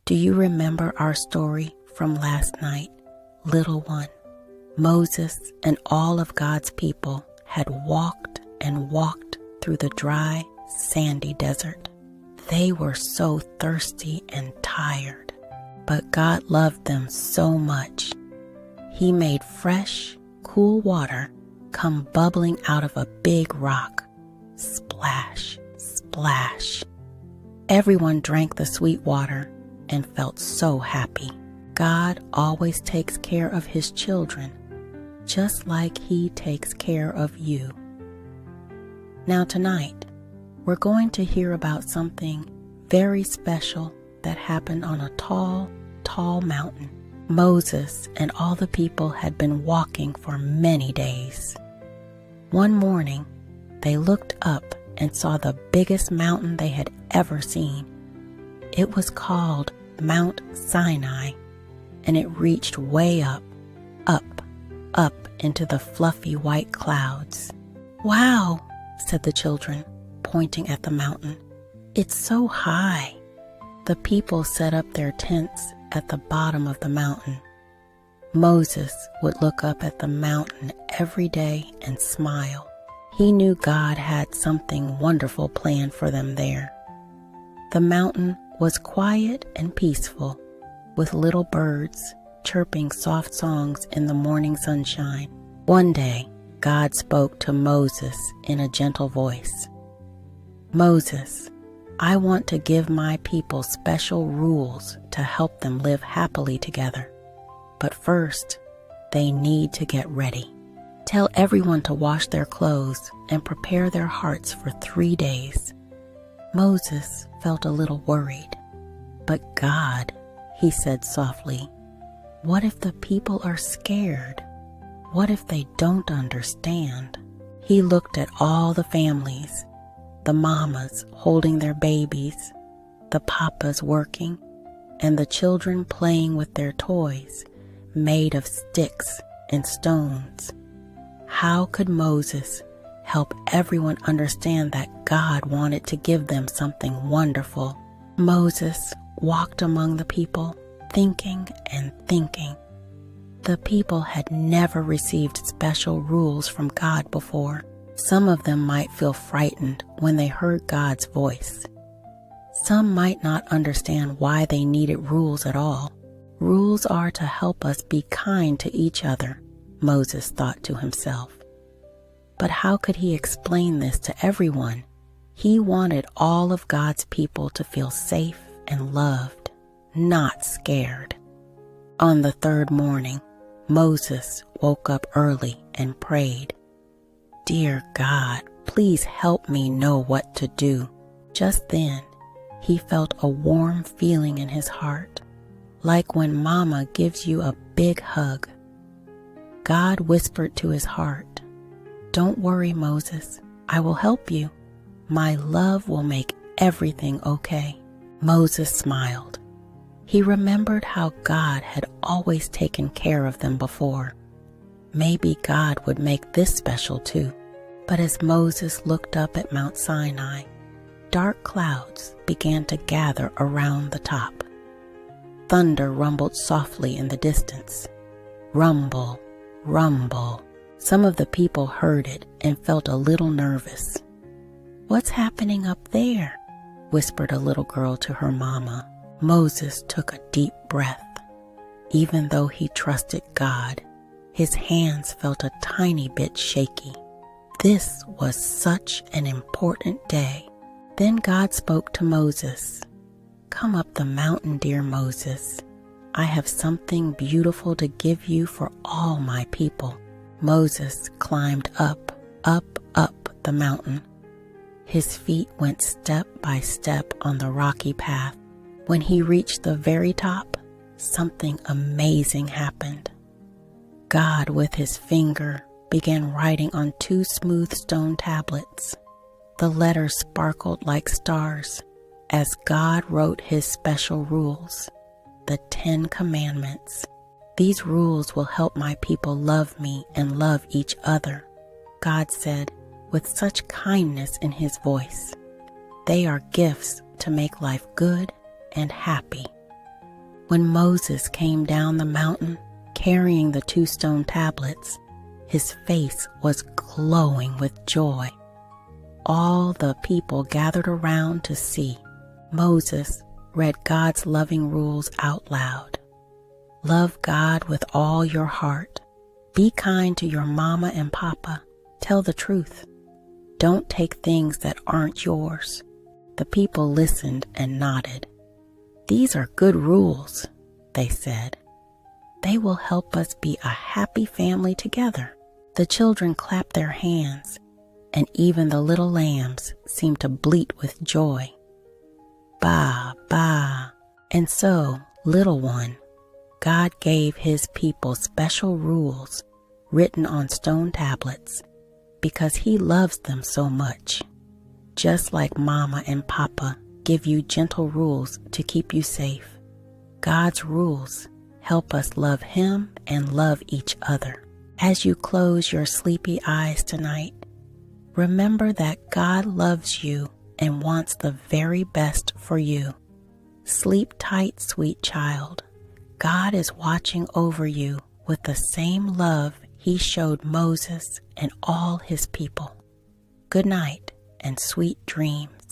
Do you remember our story from last night, little one? Moses and all of God's people had walked and walked through the dry, sandy desert. They were so thirsty and tired, but God loved them so much. He made fresh, cool water come bubbling out of a big rock. Splash, splash. Everyone drank the sweet water and felt so happy. God always takes care of His children, just like He takes care of you. Now tonight, we're going to hear about something very special that happened on a tall, tall mountain. Moses and all the people had been walking for many days. One morning, they looked up and saw the biggest mountain they had ever seen. It was called Mount Sinai, and it reached way up, up, up into the fluffy white clouds. "Wow," said the children, pointing at the mountain. "It's so high." The people set up their tents at the bottom of the mountain. Moses would look up at the mountain every day and smile. He knew God had something wonderful planned for them there. The mountain was quiet and peaceful, with little birds chirping soft songs in the morning sunshine. One day, God spoke to Moses in a gentle voice. "Moses, I want to give my people special rules to help them live happily together. But first, they need to get ready. Tell everyone to wash their clothes and prepare their hearts for 3 days." Moses felt a little worried. "But God," he said softly, "what if the people are scared? What if they don't understand?" He looked at all the families, the mamas holding their babies, the papas working, and the children playing with their toys made of sticks and stones. How could Moses help everyone understand that God wanted to give them something wonderful? Moses walked among the people, thinking and thinking. The people had never received special rules from God before. Some of them might feel frightened when they heard God's voice. Some might not understand why they needed rules at all. Rules are to help us be kind to each other, Moses thought to himself. But how could he explain this to everyone? He wanted all of God's people to feel safe and loved, not scared. On the 3rd morning, Moses woke up early and prayed, "Dear God, please help me know what to do." Just then, he felt a warm feeling in his heart, like when Mama gives you a big hug. God whispered to his heart, "Don't worry, Moses, I will help you. My love will make everything okay." Moses smiled. He remembered how God had always taken care of them before. Maybe God would make this special too. But as Moses looked up at Mount Sinai, dark clouds began to gather around the top. Thunder rumbled softly in the distance. Rumble, rumble. Some of the people heard it and felt a little nervous. "What's happening up there?" whispered a little girl to her mama. Moses took a deep breath. Even though he trusted God, his hands felt a tiny bit shaky. This was such an important day. Then God spoke to Moses. "Come up the mountain, dear Moses. I have something beautiful to give you for all my people." Moses climbed up, up, up the mountain. His feet went step by step on the rocky path. When he reached the very top, something amazing happened. God, with his finger, began writing on 2 smooth stone tablets. The letters sparkled like stars as God wrote his special rules, the 10 Commandments. "These rules will help my people love me and love each other," God said with such kindness in his voice. "They are gifts to make life good and happy." When Moses came down the mountain carrying the 2 stone tablets, his face was glowing with joy. All the people gathered around to see. Moses read God's loving rules out loud. Love God with all your heart. Be kind to your mama and papa. Tell the truth. Don't take things that aren't yours. The people listened and nodded. These are good rules, they said. They will help us be a happy family together. The children clapped their hands, and even the little lambs seemed to bleat with joy. Ba, ba. And so, little one, God gave his people special rules written on stone tablets because he loves them so much. Just like Mama and Papa give you gentle rules to keep you safe, God's rules help us love him and love each other. As you close your sleepy eyes tonight, remember that God loves you and wants the very best for you. Sleep tight, sweet child. God is watching over you with the same love he showed Moses and all his people. Good night and sweet dreams.